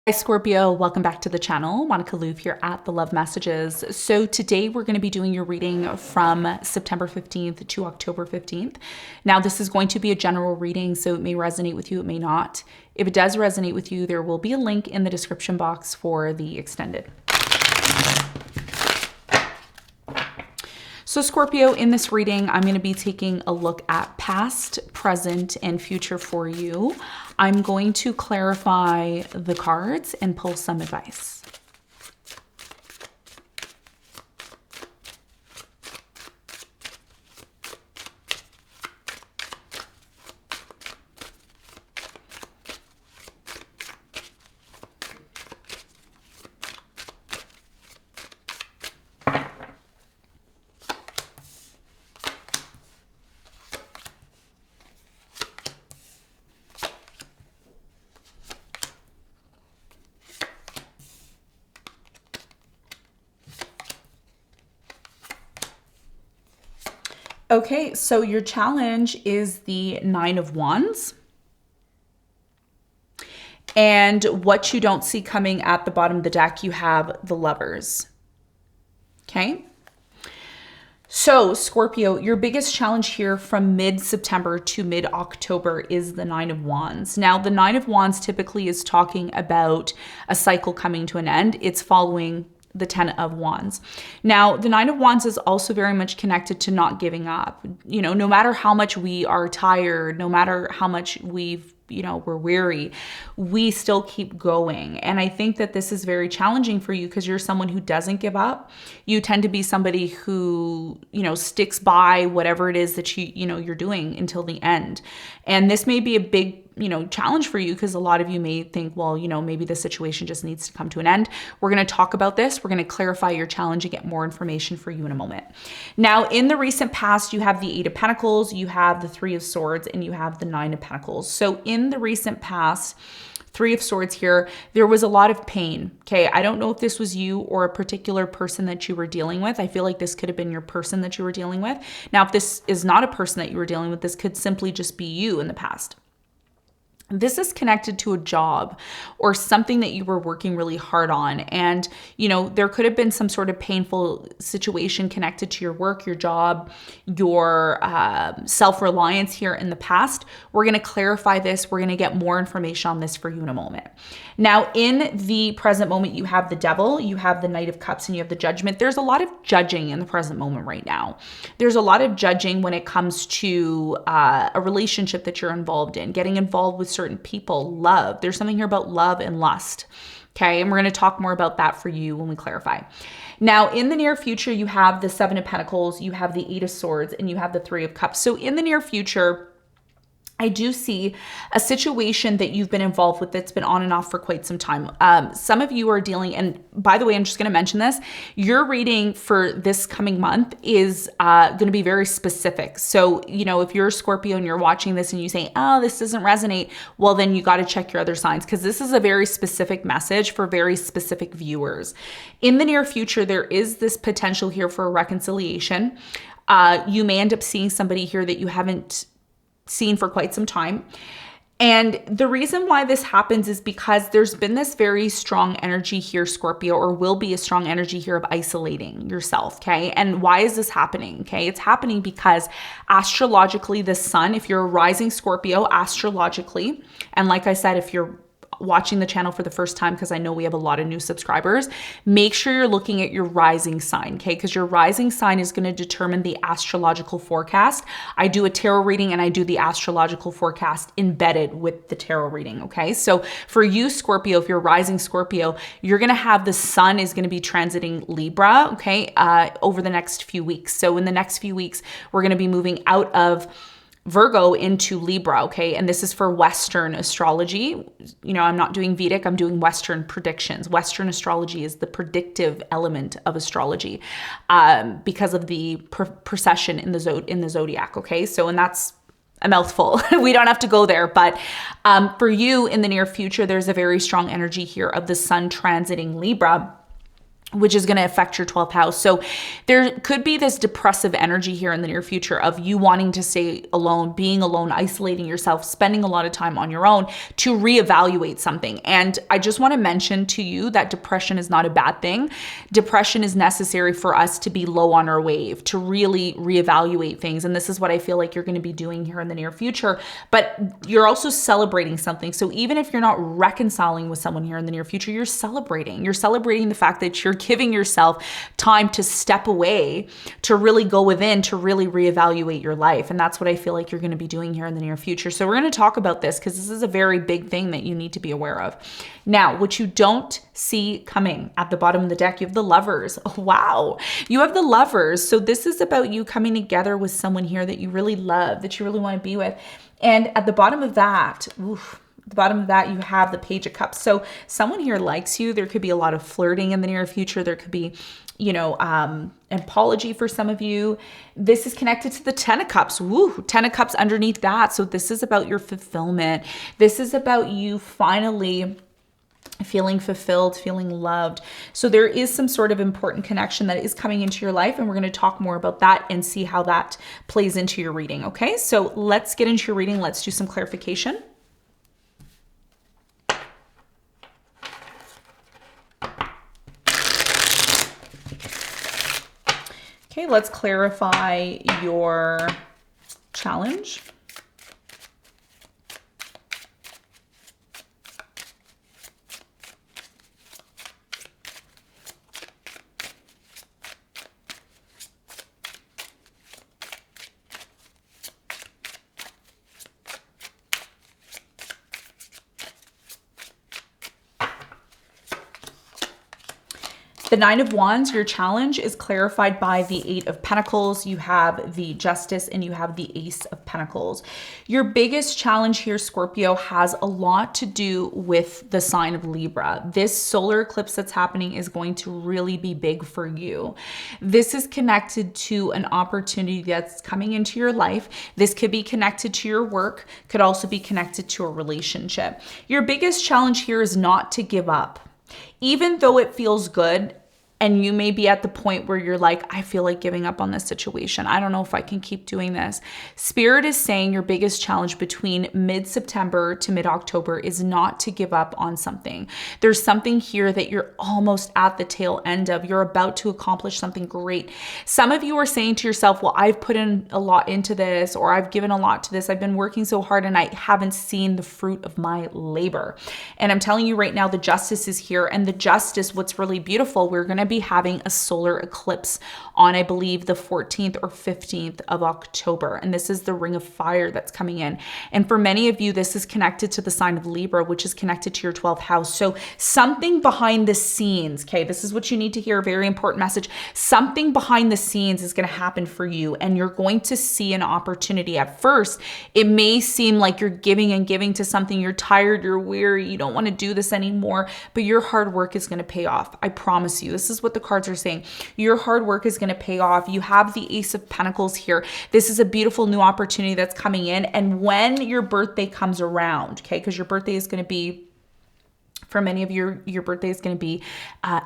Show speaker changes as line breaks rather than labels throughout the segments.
Hi Scorpio, welcome back to the channel. Monica LUVE here at the Love Messages. So today we're going to be doing your reading from September 15th to October 15th. Now this is going to be a general reading, so it may resonate with you, it may not. If it does resonate with you, there will be a link in the description box for the extended. So Scorpio, in this reading, I'm going to be taking a look at past, present, and future for you. I'm going to clarify the cards and pull some advice. Okay, so your challenge is the Nine of Wands. And what you don't see coming at the bottom of the deck, you have the Lovers. Okay? So Scorpio, your biggest challenge here from mid-September to mid-October is the Nine of Wands. Now, the Nine of Wands typically is talking about a cycle coming to an end. It's following the Ten of Wands. Now, the Nine of Wands is also very much connected to not giving up. You know, no matter how much we are tired, no matter how much we're weary, we still keep going. And I think that this is very challenging for you because you're someone who doesn't give up. You tend to be somebody who, sticks by whatever it is that you're doing until the end. And this may be a big challenge for you because a lot of you may think, well, maybe the situation just needs to come to an end. We're going to talk about this. We're going to clarify your challenge and get more information for you in a moment. Now, in the recent past, you have the Eight of Pentacles, you have the Three of Swords, and you have the Nine of Pentacles. So in the recent past, Three of Swords here, there was a lot of pain. Okay, I don't know if this was you or a particular person that you were dealing with. I feel like this could have been your person that you were dealing with. Now, if this is not a person that you were dealing with, this could simply just be you in the past. This is connected to a job or something that you were working really hard on. And, there could have been some sort of painful situation connected to your work, your job, your self-reliance here in the past. We're going to clarify this. We're going to get more information on this for you in a moment. Now, in the present moment, you have the Devil, you have the Knight of Cups, and you have the Judgment. There's a lot of judging in the present moment right now. There's a lot of judging when it comes to a relationship that you're involved in, getting involved with certain people, love. There's something here about love and lust. Okay, and we're going to talk more about that for you when we clarify. Now, in the near future, you have the Seven of Pentacles, you have the Eight of Swords, and you have the Three of Cups. So in the near future, I do see a situation that you've been involved with that's been on and off for quite some time. Some of you are dealing, and by the way, I'm just going to mention this, your reading for this coming month is going to be very specific. So, if you're a Scorpio and you're watching this and you say, oh, this doesn't resonate, well, then you got to check your other signs because this is a very specific message for very specific viewers. In the near future, there is this potential here for a reconciliation. You may end up seeing somebody here that you haven't seen for quite some time. And the reason why this happens is because there's been this very strong energy here, Scorpio, or will be a strong energy here of isolating yourself, okay? And why is this happening, okay? It's happening because astrologically, the sun, if you're a rising Scorpio, astrologically, and like I said, if you're watching the channel for the first time, because I know we have a lot of new subscribers, make sure you're looking at your rising sign, okay? Because your rising sign is going to determine the astrological forecast. I do a tarot reading and I do the astrological forecast embedded with the tarot reading, okay? So for you, Scorpio, if you're rising Scorpio, you're going to have the sun is going to be transiting Libra, okay, over the next few weeks. So in the next few weeks, we're going to be moving out of Virgo into Libra, okay? And this is for Western astrology. I'm not doing Vedic, I'm doing Western predictions. Western astrology is the predictive element of astrology because of the precession in the zodiac, okay? So, and that's a mouthful. We don't have to go there. But for you in the near future, there's a very strong energy here of the sun transiting Libra. which is going to affect your 12th house. So there could be this depressive energy here in the near future of you wanting to stay alone, being alone, isolating yourself, spending a lot of time on your own to reevaluate something. And I just want to mention to you that depression is not a bad thing. Depression is necessary for us to be low on our wave, to really reevaluate things. And this is what I feel like you're going to be doing here in the near future. But you're also celebrating something. So even if you're not reconciling with someone here in the near future, you're celebrating. You're celebrating the fact that you're giving yourself time to step away, to really go within, to really reevaluate your life. And that's what I feel like you're going to be doing here in the near future. So we're going to talk about this because this is a very big thing that you need to be aware of. Now, what you don't see coming at the bottom of the deck, you have the Lovers. Oh, wow. You have the Lovers. So this is about you coming together with someone here that you really love, that you really want to be with. And at the bottom of that, the bottom of that, you have the Page of Cups. So someone here likes you. There could be a lot of flirting in the near future. There could be, you know, an apology for some of you. This is connected to the 10 of Cups. Woo, 10 of Cups underneath that. So this is about your fulfillment. This is about you finally feeling fulfilled, feeling loved. So there is some sort of important connection that is coming into your life, and we're going to talk more about that and see how that plays into your reading. Okay, so let's get into your reading. Let's do some clarification. Okay, let's clarify your challenge. The 9 of Wands, your challenge is clarified by the 8 of Pentacles. You have the Justice and you have the Ace of Pentacles. Your biggest challenge here, Scorpio, has a lot to do with the sign of Libra. This solar eclipse that's happening is going to really be big for you. This is connected to an opportunity that's coming into your life. This could be connected to your work, could also be connected to a relationship. Your biggest challenge here is not to give up. Even though it feels good, and you may be at the point where you're like, I feel like giving up on this situation. I don't know if I can keep doing this. Spirit is saying your biggest challenge between mid-September to mid-October is not to give up on something. There's something here that you're almost at the tail end of. You're about to accomplish something great. Some of you are saying to yourself, well, I've put in a lot into this, or I've given a lot to this. I've been working so hard and I haven't seen the fruit of my labor. And I'm telling you right now, the Justice is here. And the Justice, what's really beautiful, we're going to be having a solar eclipse on, I believe, the 14th or 15th of October. And this is the Ring of Fire that's coming in. And for many of you, this is connected to the sign of Libra, which is connected to your 12th house. So something behind the scenes, okay, this is what you need to hear, a very important message. Something behind the scenes is going to happen for you, and you're going to see an opportunity. At first, it may seem like you're giving and giving to something. You're tired, you're weary, you don't want to do this anymore, but your hard work is going to pay off. I promise you. This is what the cards are saying. Your hard work is going to pay off. You have the Ace of Pentacles here. This is a beautiful new opportunity that's coming in. And when your birthday comes around, okay, because your birthday is going to be, for many of you, your birthday is going to be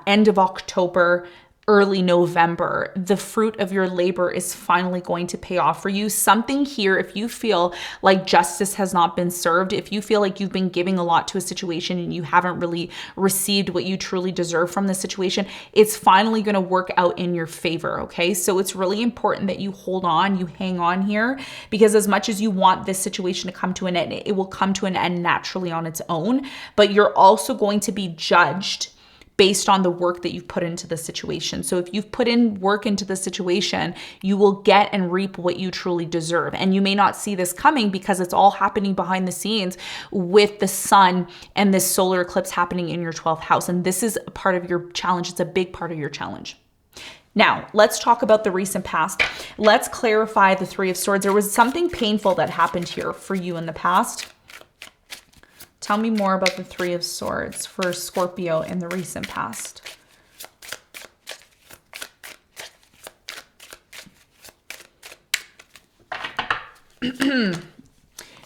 end of October, early November, the fruit of your labor is finally going to pay off for you. Something here, if you feel like justice has not been served, if you feel like you've been giving a lot to a situation and you haven't really received what you truly deserve from the situation, it's finally going to work out in your favor, okay? So it's really important that you hold on, you hang on here, because as much as you want this situation to come to an end, it will come to an end naturally on its own, but you're also going to be judged based on the work that you've put into the situation. So if you've put in work into the situation, you will get and reap what you truly deserve. And you may not see this coming because it's all happening behind the scenes with the sun and this solar eclipse happening in your 12th house. And this is a part of your challenge. It's a big part of your challenge. Now, let's talk about the recent past. Let's clarify the Three of Swords. There was something painful that happened here for you in the past. Tell me more about the Three of Swords for Scorpio in the recent past.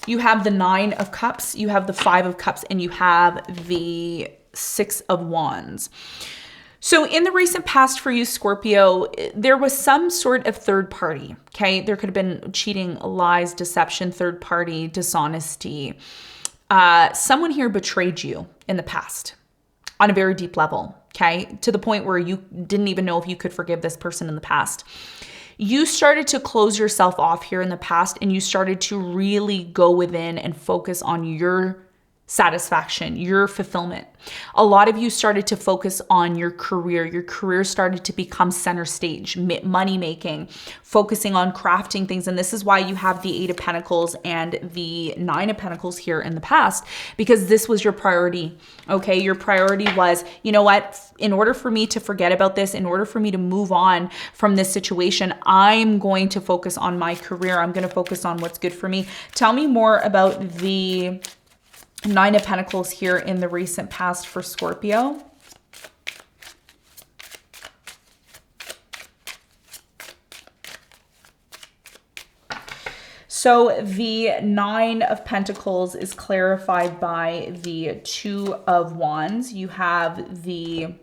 You have the Nine of Cups, you have the Five of Cups, and you have the Six of Wands. So in the recent past for you, Scorpio, there was some sort of third party, okay? There could have been cheating, lies, deception, third party, dishonesty. Someone here betrayed you in the past on a very deep level, okay? To the point where you didn't even know if you could forgive this person in the past. You started to close yourself off here in the past, and you started to really go within and focus on your satisfaction, your fulfillment. A lot of you started to focus on your career. Your career started to become center stage, money making, focusing on crafting things. And this is why you have the 8 of Pentacles and the 9 of Pentacles here in the past, because this was your priority. Okay. Your priority was, you know what? In order for me to forget about this, in order for me to move on from this situation, I'm going to focus on my career. I'm going to focus on what's good for me. Tell me more about the 9 of Pentacles here in the recent past for Scorpio. So the 9 of Pentacles is clarified by the 2 of Wands. You have the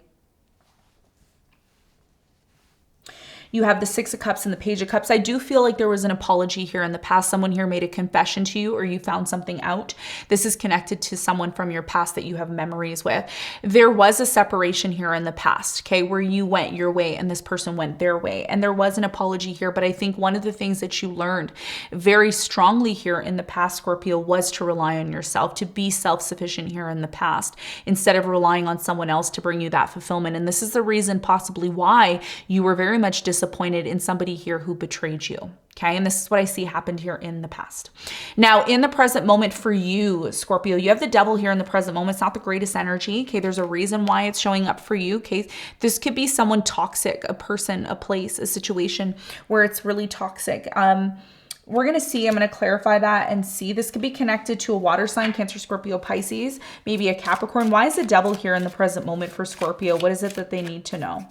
6 of Cups and the Page of Cups. I do feel like there was an apology here in the past. Someone here made a confession to you, or you found something out. This is connected to someone from your past that you have memories with. There was a separation here in the past, okay, where you went your way and this person went their way. And there was an apology here, but I think one of the things that you learned very strongly here in the past, Scorpio, was to rely on yourself, to be self-sufficient here in the past, instead of relying on someone else to bring you that fulfillment. And this is the reason possibly why you were very much disappointed in somebody here who betrayed you. Okay. And this is what I see happened here in the past. Now, in the present moment for you, Scorpio, you have the Devil here in the present moment. It's not the greatest energy. Okay. There's a reason why it's showing up for you. Okay. This could be someone toxic, a person, a place, a situation where it's really toxic. We're going to see, I'm going to clarify that and see. This could be connected to a water sign, Cancer, Scorpio, Pisces, maybe a Capricorn. Why is the Devil here in the present moment for Scorpio? What is it that they need to know?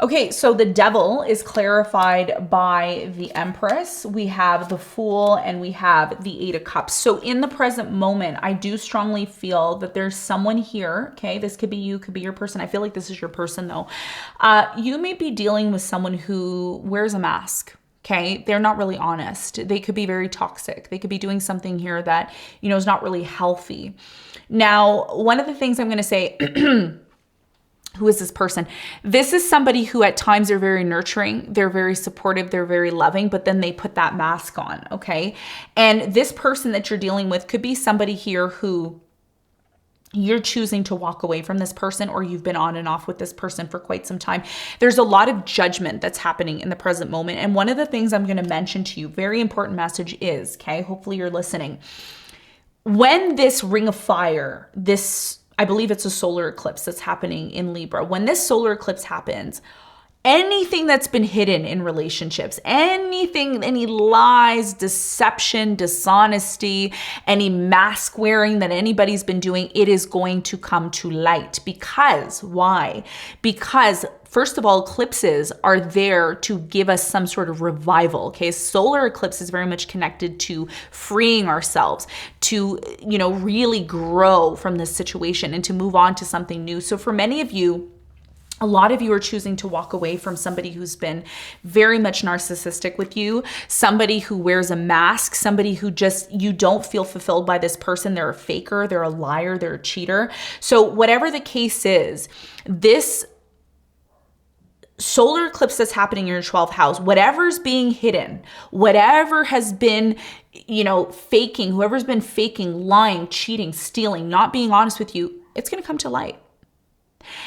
Okay, so the Devil is clarified by the Empress. We have the Fool and we have the 8 of Cups. So in the present moment, I do strongly feel that there's someone here, okay? This could be you, could be your person. I feel like this is your person though. You may be dealing with someone who wears a mask. Okay, they're not really honest. They could be very toxic. They could be doing something here that, you know, is not really healthy. Now, one of the things I'm going to say, who is this person? This is somebody who at times are very nurturing, they're very supportive, they're very loving, but then they put that mask on, okay? And this person that you're dealing with could be somebody here who you're choosing to walk away from this person, or you've been on and off with this person for quite some time. There's a lot of judgment that's happening in the present moment. And one of the things I'm going to mention to you, very important message is, okay, hopefully you're listening. When this ring of fire, I believe it's a solar eclipse that's happening in Libra. When this solar eclipse happens, anything that's been hidden in relationships, anything, any lies, deception, dishonesty, any mask wearing that anybody's been doing, it is going to come to light. Because, why? Because first of all, eclipses are there to give us some sort of revival, okay? Solar eclipse is very much connected to freeing ourselves, to, you know, really grow from this situation and to move on to something new. So for many of you, a lot of you are choosing to walk away from somebody who's been very much narcissistic with you, somebody who wears a mask, somebody who just, you don't feel fulfilled by this person. They're a faker, they're a liar, they're a cheater. So whatever the case is, this solar eclipse that's happening in your 12th house, whatever's being hidden, whatever has been, you know, faking, whoever's been faking, lying, cheating, stealing, not being honest with you, it's going to come to light.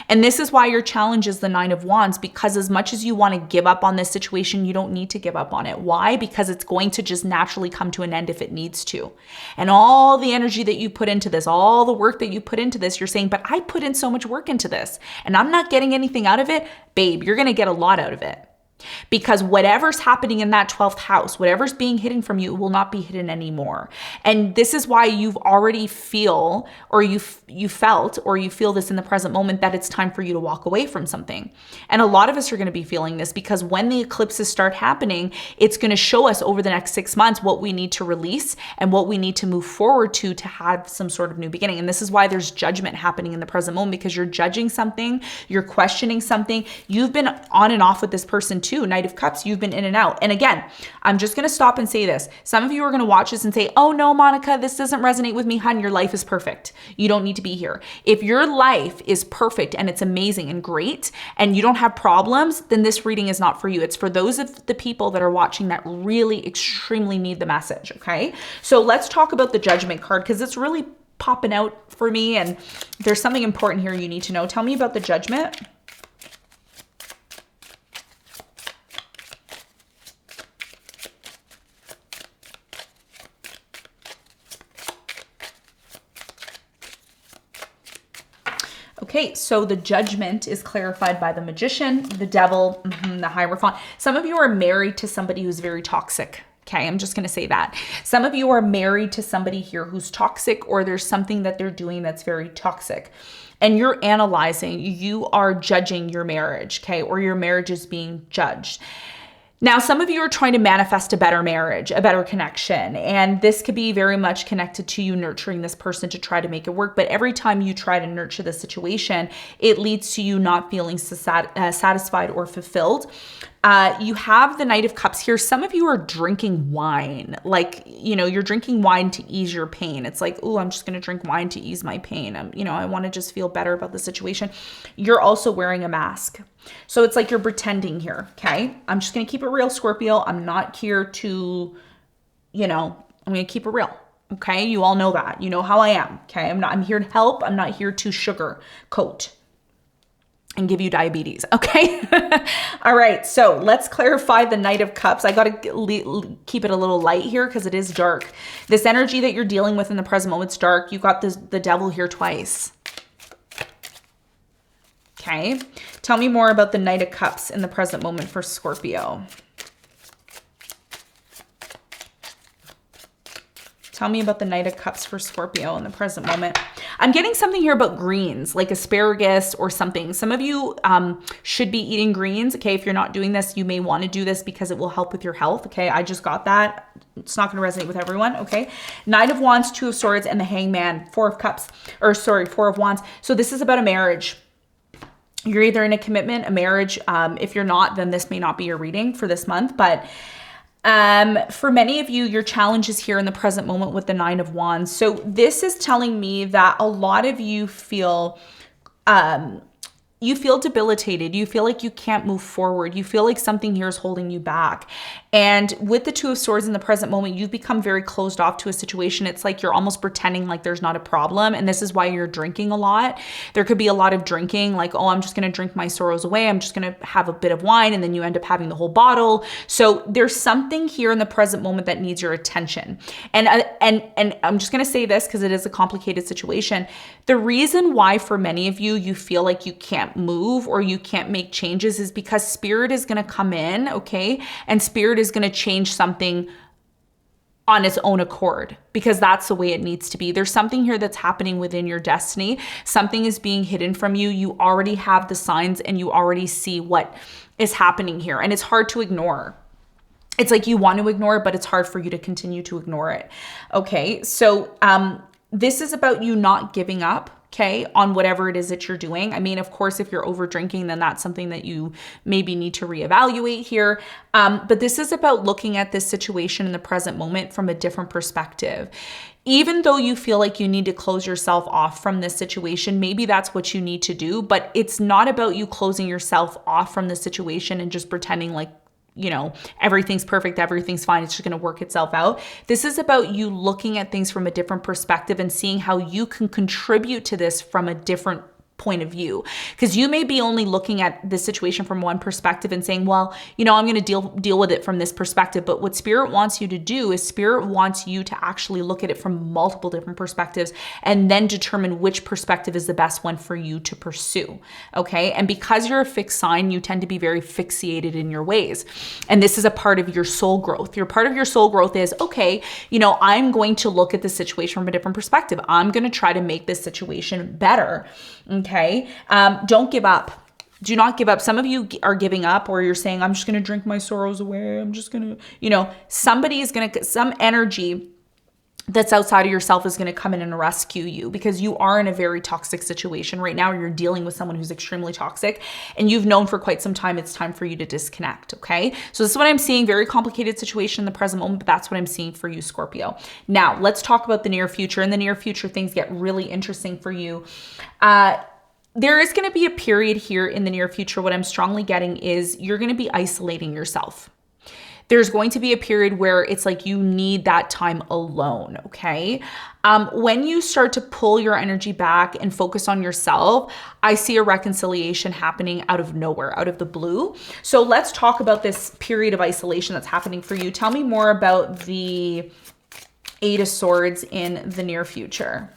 And this is why your challenge is the 9 of Wands, because as much as you want to give up on this situation, you don't need to give up on it. Why? Because it's going to just naturally come to an end if it needs to. And all the energy that you put into this, all the work that you put into this, you're saying, but I put in so much work into this and I'm not getting anything out of it. Babe, you're going to get a lot out of it. Because whatever's happening in that 12th house, whatever's being hidden from you, will not be hidden anymore. And this is why you've already feel, or you felt, or you feel this in the present moment, that it's time for you to walk away from something. And a lot of us are going to be feeling this because when the eclipses start happening, it's going to show us over the next 6 months what we need to release and what we need to move forward to have some sort of new beginning. And this is why there's judgment happening in the present moment, because you're judging something, you're questioning something. You've been on and off with this person too. Knight of Cups, you've been in and out. And again, I'm just going to stop and say this. Some of you are going to watch this and say, oh no, Monica, this doesn't resonate with me, hun. Your life is perfect. You don't need to be here. If your life is perfect and it's amazing and great and you don't have problems, then this reading is not for you. It's for those of the people that are watching that really extremely need the message. Okay. So let's talk about the Judgment card, because it's really popping out for me and there's something important here you need to know. Tell me about the Judgment. Okay, so the Judgment is clarified by the Magician, the Devil, the Hierophant. Some of you are married to somebody who's very toxic. Okay, I'm just going to say that. Some of you are married to somebody here who's toxic, or there's something that they're doing that's very toxic. And you're analyzing, you are judging your marriage, okay, or your marriage is being judged. Now, some of you are trying to manifest a better marriage, a better connection, and this could be very much connected to you nurturing this person to try to make it work. But every time you try to nurture the situation, it leads to you not feeling satisfied or fulfilled. You have the Knight of Cups here. Some of you are drinking wine, like, you know, you're drinking wine to ease your pain. It's like, oh, I'm just going to drink wine to ease my pain. I want to just feel better about the situation. You're also wearing a mask. So it's like you're pretending here. Okay. I'm just going to keep it real, Scorpio. I'm not here to, I'm going to keep it real. Okay. You all know that. You know how I am. Okay. I'm here to help. I'm not here to sugarcoat and give you diabetes. Okay. All right. So let's clarify the Knight of Cups. I got to keep it a little light here because it is dark. This energy that you're dealing with in the present moment is dark. You got the Devil here twice. Okay. Tell me more about the Knight of Cups in the present moment for Scorpio. Tell me about the Knight of Cups for Scorpio in the present moment. I'm getting something here about greens, like asparagus or something. Some of you should be eating greens. Okay, if you're not doing this, you may want to do this because it will help with your health. Okay, I just got that. It's not going to resonate with everyone. Okay, Knight of Wands, Two of Swords, and the Hangman, Four of Wands. So this is about a marriage. You're either in a commitment, a marriage. If you're not, then this may not be your reading for this month. But for many of you, your challenge is here in the present moment with the Nine of Wands. So this is telling me that a lot of you feel debilitated. You feel like you can't move forward. You feel like something here is holding you back. And with the Two of Swords in the present moment, you've become very closed off to a situation. It's like you're almost pretending like there's not a problem. And this is why you're drinking a lot. There could be a lot of drinking, like, oh, I'm just going to drink my sorrows away. I'm just going to have a bit of wine. And then you end up having the whole bottle. So there's something here in the present moment that needs your attention. And I'm just going to say this because it is a complicated situation. The reason why for many of you, you feel like you can't move or you can't make changes is because Spirit is going to come in, okay? And Spirit is going to change something on its own accord because that's the way it needs to be. There's something here that's happening within your destiny. Something is being hidden from you. You already have the signs and you already see what is happening here. And it's hard to ignore. It's like you want to ignore it, but it's hard for you to continue to ignore it. Okay, so this is about you not giving up, okay, on whatever it is that you're doing. I mean, of course, if you're over drinking, then that's something that you maybe need to reevaluate here. But this is about looking at this situation in the present moment from a different perspective. Even though you feel like you need to close yourself off from this situation, maybe that's what you need to do, but it's not about you closing yourself off from the situation and just pretending like, everything's perfect, everything's fine, it's just going to work itself out. This is about you looking at things from a different perspective and seeing how you can contribute to this from a different point of view, because you may be only looking at this situation from one perspective and saying, well, I'm going to deal with it from this perspective. But what Spirit wants you to do is Spirit wants you to actually look at it from multiple different perspectives and then determine which perspective is the best one for you to pursue. Okay. And because you're a fixed sign, you tend to be very fixated in your ways. And this is a part of your soul growth. Your part of your soul growth is, okay, I'm going to look at the situation from a different perspective. I'm going to try to make this situation better. Okay. Don't give up. Do not give up. Some of you are giving up, or you're saying, I'm just going to drink my sorrows away. I'm just going to, somebody is going to, some energy that's outside of yourself is going to come in and rescue you, because you are in a very toxic situation right now. You're dealing with someone who's extremely toxic, and you've known for quite some time it's time for you to disconnect. Okay. So this is what I'm seeing. Very complicated situation in the present moment, but that's what I'm seeing for you, Scorpio. Now let's talk about the near future. In the near future, things get really interesting for you. There is going to be a period here in the near future. What I'm strongly getting is you're going to be isolating yourself. There's going to be a period where it's like you need that time alone, okay? When you start to pull your energy back and focus on yourself, I see a reconciliation happening out of nowhere, out of the blue. So let's talk about this period of isolation that's happening for you. Tell me more about the Eight of Swords in the near future.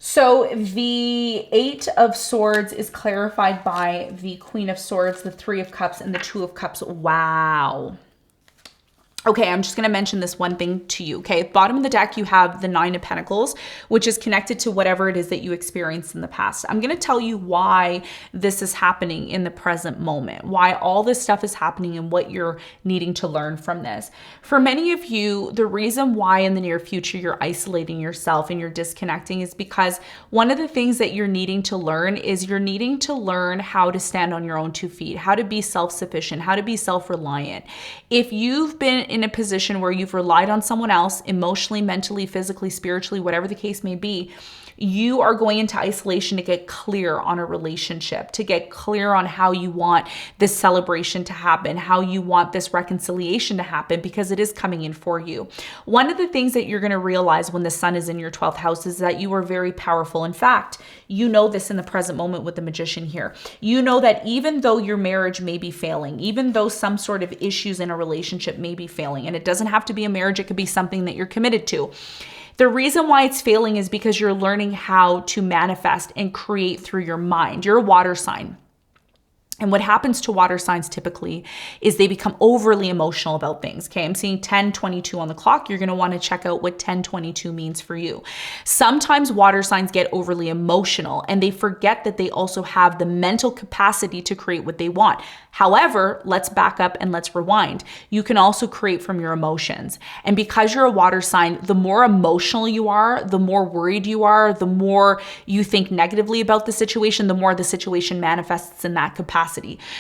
So the Eight of Swords is clarified by the Queen of Swords, the Three of Cups, and the Two of Cups. Wow. Okay, I'm just going to mention this one thing to you. Okay, at the bottom of the deck, you have the Nine of Pentacles, which is connected to whatever it is that you experienced in the past. I'm going to tell you why this is happening in the present moment, why all this stuff is happening and what you're needing to learn from this. For many of you, the reason why in the near future you're isolating yourself and you're disconnecting is because one of the things that you're needing to learn is you're needing to learn how to stand on your own 2 feet, how to be self-sufficient, how to be self-reliant. If you've been in a position where you've relied on someone else emotionally, mentally, physically, spiritually, whatever the case may be, you are going into isolation to get clear on a relationship, to get clear on how you want this celebration to happen, how you want this reconciliation to happen, because it is coming in for you. One of the things that you're going to realize when the sun is in your 12th house is that you are very powerful. In fact, you know this in the present moment with the Magician here. You know that even though your marriage may be failing, even though some sort of issues in a relationship may be failing, and it doesn't have to be a marriage, it could be something that you're committed to. The reason why it's failing is because you're learning how to manifest and create through your mind. You're a water sign. And what happens to water signs typically is they become overly emotional about things. Okay, I'm seeing 10:22 on the clock. You're going to want to check out what 10:22 means for you. Sometimes water signs get overly emotional and they forget that they also have the mental capacity to create what they want. However, let's back up and let's rewind. You can also create from your emotions. And because you're a water sign, the more emotional you are, the more worried you are, the more you think negatively about the situation, the more the situation manifests in that capacity.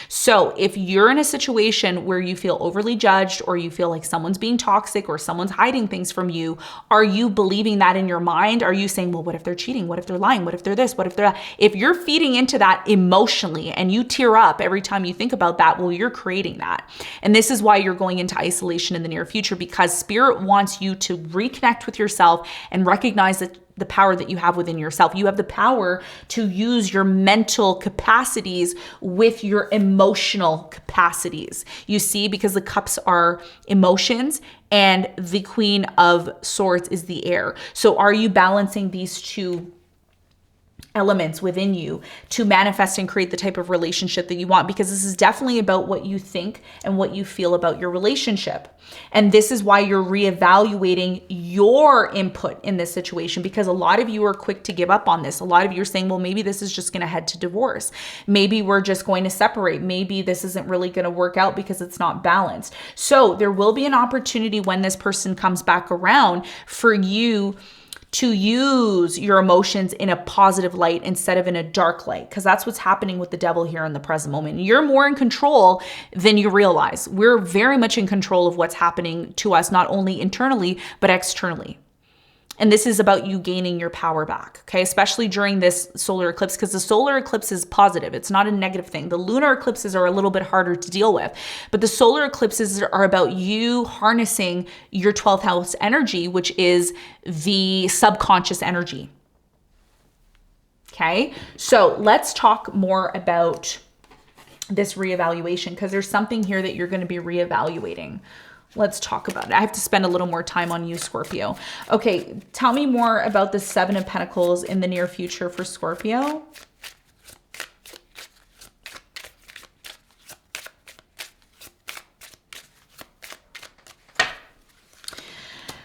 So if you're in a situation where you feel overly judged, or you feel like someone's being toxic or someone's hiding things from you, are you believing that in your mind? Are you saying, well, what if they're cheating? What if they're lying? What if they're this? What if they're that? If you're feeding into that emotionally and you tear up every time you think about that, well, you're creating that. And this is why you're going into isolation in the near future, because Spirit wants you to reconnect with yourself and recognize that the power that you have within yourself. You have the power to use your mental capacities with your emotional capacities. You see, because the cups are emotions and the Queen of Swords is the air. So are you balancing these two elements within you to manifest and create the type of relationship that you want? Because this is definitely about what you think and what you feel about your relationship. And this is why you're reevaluating your input in this situation, because a lot of you are quick to give up on this. A lot of you are saying, well, maybe this is just going to head to divorce. Maybe we're just going to separate. Maybe this isn't really going to work out because it's not balanced. So there will be an opportunity when this person comes back around for you to use your emotions in a positive light instead of in a dark light, because that's what's happening with the devil here in the present moment. You're more in control than you realize. We're very much in control of what's happening to us, not only internally, but externally. And this is about you gaining your power back, okay? Especially during this solar eclipse, because the solar eclipse is positive. It's not a negative thing. The lunar eclipses are a little bit harder to deal with, but the solar eclipses are about you harnessing your 12th house energy, which is the subconscious energy. Okay, so let's talk more about this reevaluation, because there's something here that you're going to be reevaluating. Let's talk about it. I have to spend a little more time on you, Scorpio. Okay, tell me more about the Seven of Pentacles in the near future for Scorpio.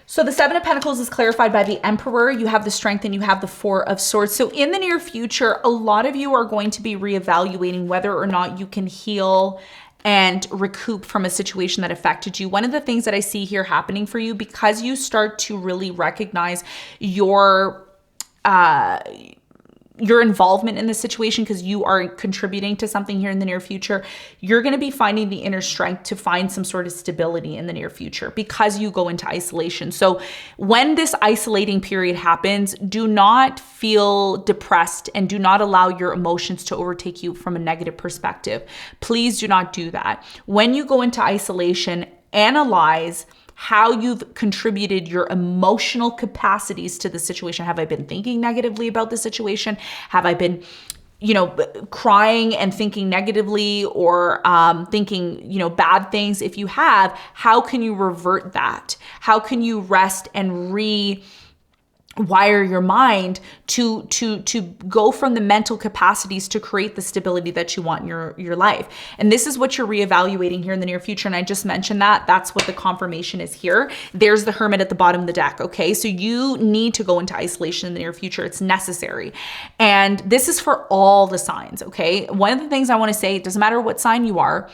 So the Seven of Pentacles is clarified by the Emperor. You have the Strength and you have the Four of Swords. So in the near future, a lot of you are going to be reevaluating whether or not you can heal and recoup from a situation that affected you. One of the things that I see here happening for you, because you start to really recognize your involvement in the situation, because you are contributing to something here in the near future, you're going to be finding the inner strength to find some sort of stability in the near future because you go into isolation. So when this isolating period happens, do not feel depressed and do not allow your emotions to overtake you from a negative perspective. Please do not do that. When you go into isolation, analyze how you've contributed your emotional capacities to the situation. Have I been thinking negatively about the situation? Have I been, crying and thinking negatively or thinking, bad things? If you have, how can you revert that? How can you rest and wire your mind to go from the mental capacities to create the stability that you want in your life? And this is what you're reevaluating here in the near future. And I just mentioned that's what the confirmation is here. There's the Hermit at the bottom of the deck. Okay. So you need to go into isolation in the near future. It's necessary. And this is for all the signs. Okay. One of the things I want to say, it doesn't matter what sign you are,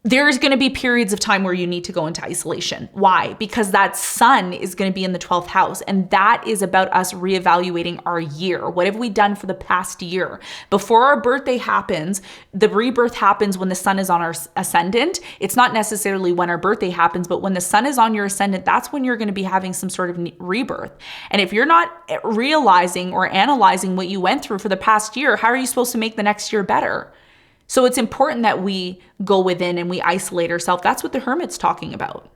there's going to be periods of time where you need to go into isolation. Why? Because that sun is going to be in the 12th house. And that is about us reevaluating our year. What have we done for the past year? Before our birthday happens, the rebirth happens when the sun is on our ascendant. It's not necessarily when our birthday happens, but when the sun is on your ascendant, that's when you're going to be having some sort of rebirth. And if you're not realizing or analyzing what you went through for the past year, how are you supposed to make the next year better? So it's important that we go within and we isolate ourselves. That's what the Hermit's talking about.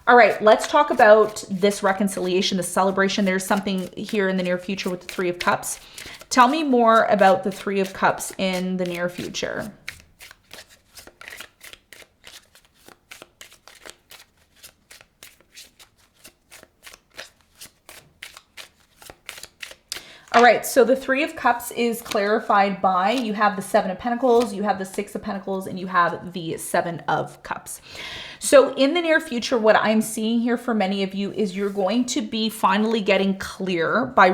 All right, let's talk about this reconciliation, this celebration. There's something here in the near future with the Three of Cups. Tell me more about the Three of Cups in the near future. All right, so the Three of Cups is clarified by, you have the Seven of Pentacles, you have the Six of Pentacles, and you have the Seven of Cups. So in the near future, what I'm seeing here for many of you is you're going to be finally getting clear by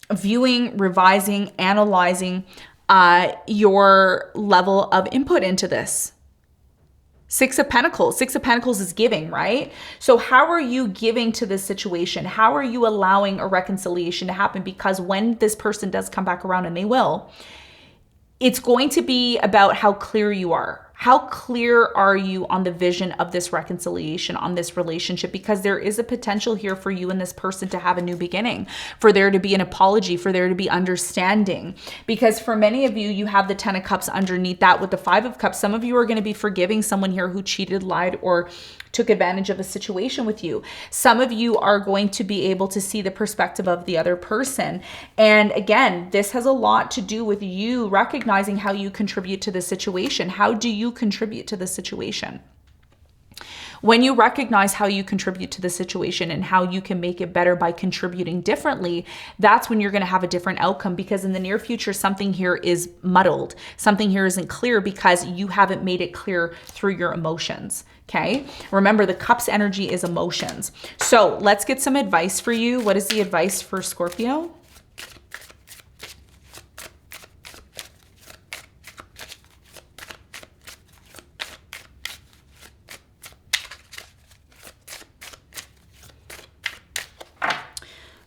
reviewing, revising, analyzing your level of input into this. Six of Pentacles. Six of Pentacles is giving, right? So how are you giving to this situation? How are you allowing a reconciliation to happen? Because when this person does come back around, and they will, it's going to be about how clear you are. How clear are you on the vision of this reconciliation, on this relationship? Because there is a potential here for you and this person to have a new beginning, for there to be an apology, for there to be understanding. Because for many of you, you have the Ten of Cups underneath that with the Five of Cups. Some of you are going to be forgiving someone here who cheated, lied, or took advantage of a situation with you. Some of you are going to be able to see the perspective of the other person. And again, this has a lot to do with you recognizing how you contribute to the situation. How do you contribute to the situation? When you recognize how you contribute to the situation and how you can make it better by contributing differently, that's when you're going to have a different outcome. Because in the near future, something here is muddled. Something here isn't clear because you haven't made it clear through your emotions. Okay. Remember, the Cups energy is emotions. So let's get some advice for you. What is the advice for Scorpio?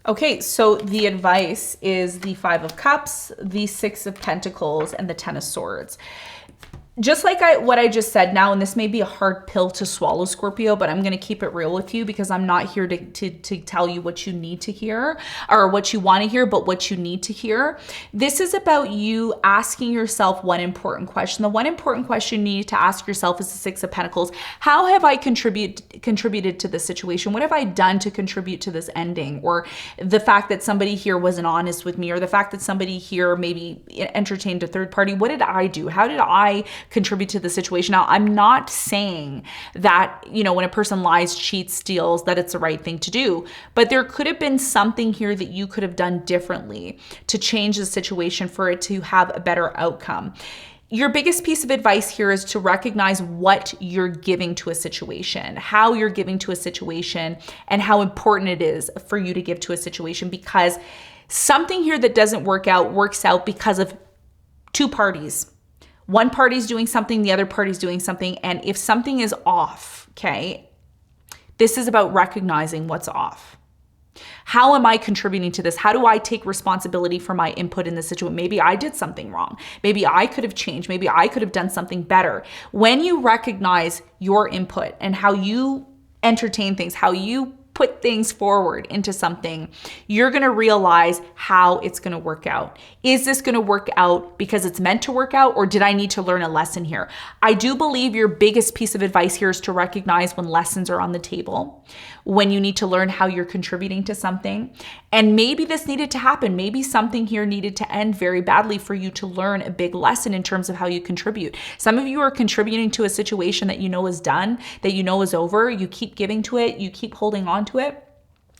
Okay, so the advice is the Five of Cups, the Six of Pentacles, and the Ten of Swords. just like what I just said now, and this may be a hard pill to swallow, Scorpio, but I'm going to keep it real with you because I'm not here to tell you what you need to hear or what you want to hear, but what you need to hear. This is about you asking yourself one important question. The one important question you need to ask yourself is the Six of Pentacles. How have I contributed to this situation? What have I done to contribute to this ending? Or the fact that somebody here wasn't honest with me, or the fact that somebody here maybe entertained a third party. What did I do? How did I contribute to the situation? Now, I'm not saying that, when a person lies, cheats, steals, that it's the right thing to do, but there could have been something here that you could have done differently to change the situation for it to have a better outcome. Your biggest piece of advice here is to recognize what you're giving to a situation, how you're giving to a situation, and how important it is for you to give to a situation, because something here that doesn't work out works out because of two parties. One party's doing something, the other party's doing something. And if something is off, okay, this is about recognizing what's off. How am I contributing to this? How do I take responsibility for my input in this situation? Maybe I did something wrong. Maybe I could have changed. Maybe I could have done something better. When you recognize your input and how you entertain things, how you put things forward into something, you're going to realize how it's going to work out. Is this going to work out because it's meant to work out, or did I need to learn a lesson here? I do believe your biggest piece of advice here is to recognize when lessons are on the table, when you need to learn how you're contributing to something. And maybe this needed to happen. Maybe something here needed to end very badly for you to learn a big lesson in terms of how you contribute. Some of you are contributing to a situation that you know is done, that you know is over. You keep giving to it. You keep holding on to it.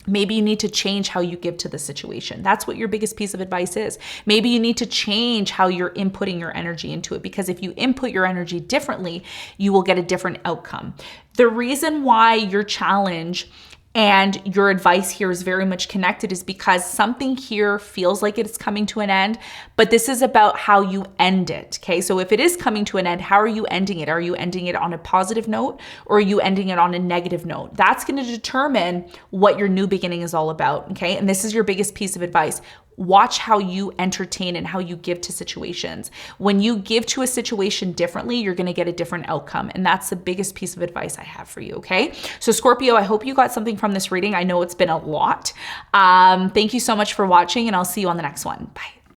Maybe you need to change how you give to the situation. That's what your biggest piece of advice is. Maybe you need to change how you're inputting your energy into it, because if you input your energy differently, you will get a different outcome. The reason why your challenge and your advice here is very much connected is because something here feels like it's coming to an end, but this is about how you end it, okay? So if it is coming to an end, how are you ending it? Are you ending it on a positive note, or are you ending it on a negative note? That's going to determine what your new beginning is all about, okay? And this is your biggest piece of advice. Watch how you entertain and how you give to situations. When you give to a situation differently, you're going to get a different outcome. And that's the biggest piece of advice I have for you, okay? So Scorpio, I hope you got something from this reading. I know it's been a lot. Thank you so much for watching, and I'll see you on the next one. Bye.